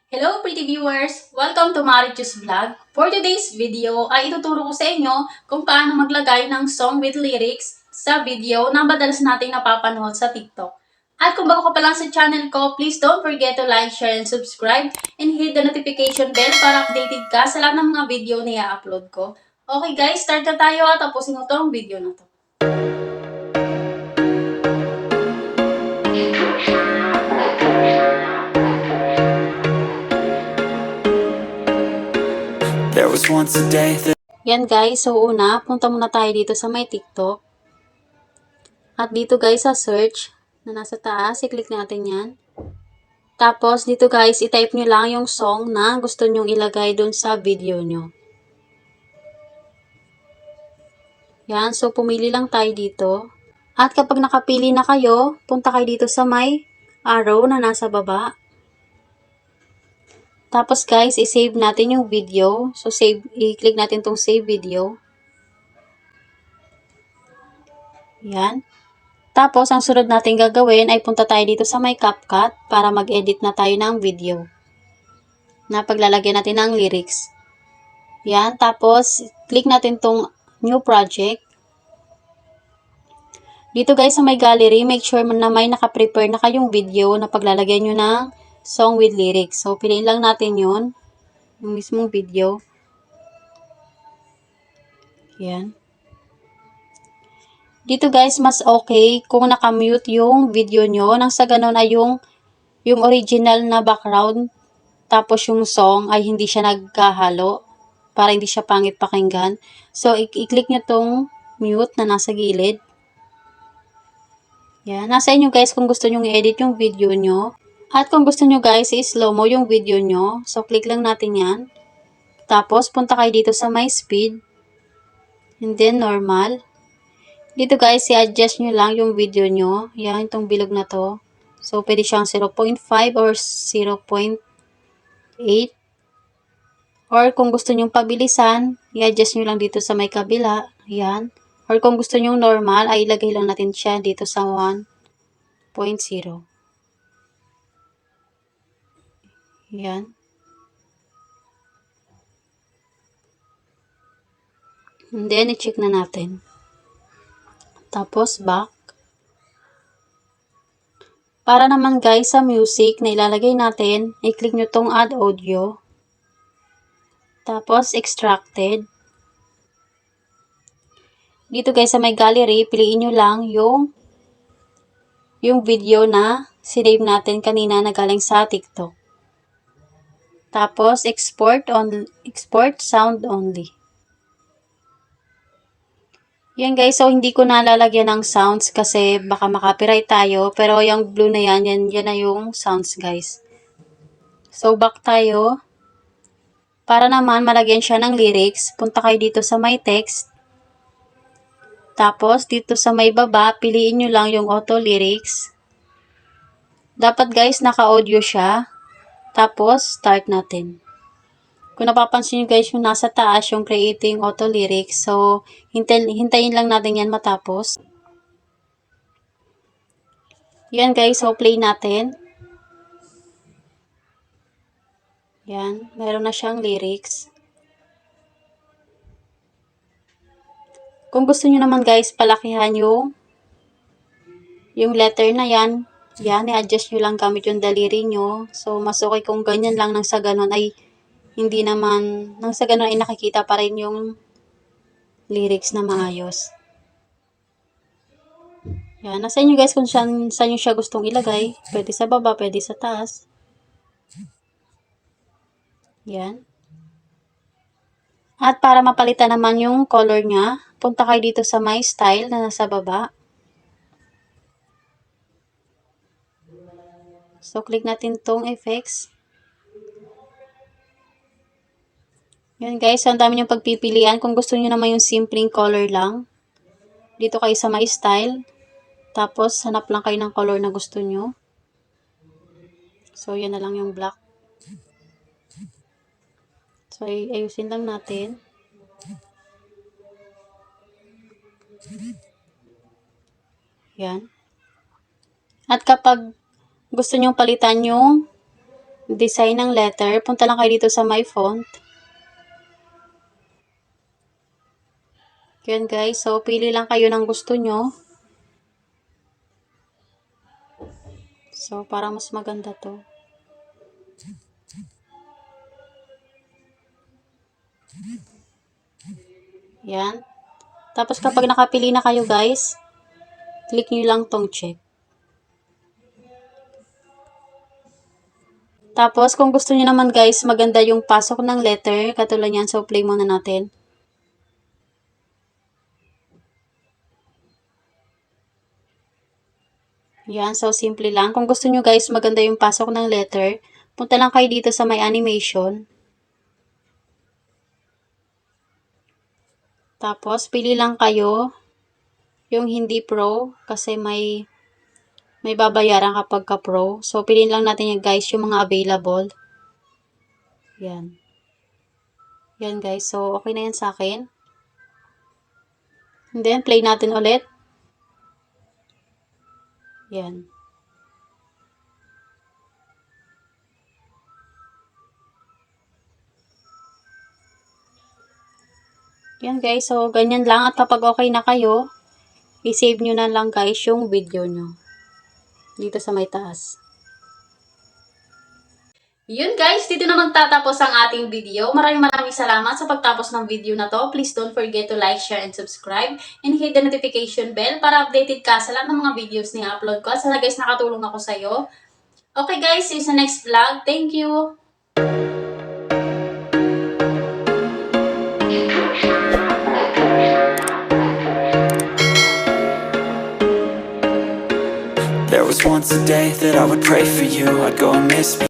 Hello pretty viewers! Welcome to Marichus Vlog. For today's video ay ituturo ko sa inyo kung paano maglagay ng song with lyrics sa video na madalas nating napapanood sa TikTok. At kung bago ka pa lang sa channel ko, please don't forget to like, share, and subscribe and hit the notification bell para updated ka sa lahat ng mga video na i-upload ko. Okay guys, start na tayo at tapusin ko itong video na to. There was once a day that Yan guys, so una, punta muna tayo dito sa may TikTok. At dito guys sa search na nasa taas, i-click natin yan. Tapos dito guys, i-type nyo lang yung song na gusto nyong ilagay dun sa video nyo. Yan, so pumili lang tayo dito. At kapag nakapili na kayo, punta kayo dito sa may arrow na nasa baba. Tapos guys, i-save natin yung video. So i-click natin tong save video. Yan. Tapos, ang sunod natin gagawin ay punta tayo dito sa may CapCut para mag-edit na tayo ng video. Na paglalagyan natin ng lyrics. Yan. Tapos, click natin tong new project. Dito guys sa may gallery, make sure na may naka-prepare na kayong video na paglalagyan nyo ng song with lyrics. So, piliin lang natin yun. Yung mismong video. Yan. Dito guys, mas okay kung nakamute yung video nyo. Nang sa ganun ay yung original na background, tapos yung song ay hindi siya nagkahalo para hindi siya pangit pakinggan. So, i-click nyo tong mute na nasa gilid. Yan. Nasa inyo guys kung gusto nyo i-edit yung video nyo. At kung gusto nyo guys, i-slow mo yung video nyo. So, click lang natin yan. Tapos, punta kayo dito sa my speed. And then, normal. Dito guys, i-adjust nyo lang yung video nyo. Yan, itong bilog na to. So, pwede siyang 0.5 or 0.8. Or kung gusto nyong pabilisan, i-adjust nyo lang dito sa may kabila. Yan. Or kung gusto nyong normal, ay ilagay lang natin siya dito sa 1.0. Yan. And then, i-check na natin. Tapos, back. Para naman guys, sa music na ilalagay natin, i-click nyo tong add audio. Tapos, extracted. Dito guys, sa may gallery, piliin nyo lang yung video na sinave natin kanina na galing sa TikTok. Tapos, export sound only. Yan guys, so hindi ko nalalagyan ng sounds kasi baka makapiright tayo. Pero yung blue na yan na yung sounds guys. So, back tayo. Para naman malagyan siya ng lyrics, punta kayo dito sa may text. Tapos, dito sa may baba, piliin nyo lang yung auto lyrics. Dapat guys, naka-audio siya. Tapos, start natin. Kung napapansin nyo guys, yung nasa taas, yung creating auto lyrics. So, hintayin lang natin yan matapos. Yan guys, so play natin. Yan, meron na siyang lyrics. Kung gusto nyo naman guys, palakihan yung letter na yan. Yan, i-adjust nyo lang gamit yung daliri nyo. So, mas okay kung ganyan lang nang sa ganun ay hindi naman, nang sa ganun ay nakikita pa rin yung lyrics na maayos. Yan, nasa inyo guys kung saan nyo siya gustong ilagay. Pwede sa baba, pwede sa taas. Yan. At para mapalitan naman yung color niya, punta kayo dito sa my style na nasa baba. So, click natin tong effects. Yan guys, so ang dami niyong pagpipilian. Kung gusto niyo naman yung simpleng color lang, dito kayo sa my style. Tapos, hanap lang kayo ng color na gusto niyo. So, yan na lang yung black. So, ayusin lang natin. Yan. At kapag gusto nyong palitan yung design ng letter, punta lang kayo dito sa my font. Yan guys, so pili lang kayo ng gusto nyo. So, para mas maganda to. Yan. Tapos kapag nakapili na kayo guys, click nyo lang tong check. Tapos, kung gusto niyo naman guys, maganda yung pasok ng letter, katulad yan, so play muna natin. Yan, so simple lang. Kung gusto niyo guys, maganda yung pasok ng letter, punta lang kayo dito sa may animation. Tapos, pili lang kayo yung hindi pro, kasi may babayaran kapag ka pro. So, piliin lang natin yan guys, yung mga available. Yan. Yan guys, so okay na yan sa akin. And then, play natin ulit. Yan. Yan guys, so ganyan lang. At kapag okay na kayo, i-save nyo na lang guys yung video nyo. Dito sa may taas. Yun guys, dito na magtatapos ang ating video. Maraming salamat sa pagtapos ng video na to. Please don't forget to like, share, and subscribe. And hit the notification bell para updated ka sa lahat ng mga videos na i-upload ko. At sana guys, nakatulong ako sa'yo. Okay guys, see you sa next vlog. Thank you! There was once a day that I would pray for you. I'd go and miss me.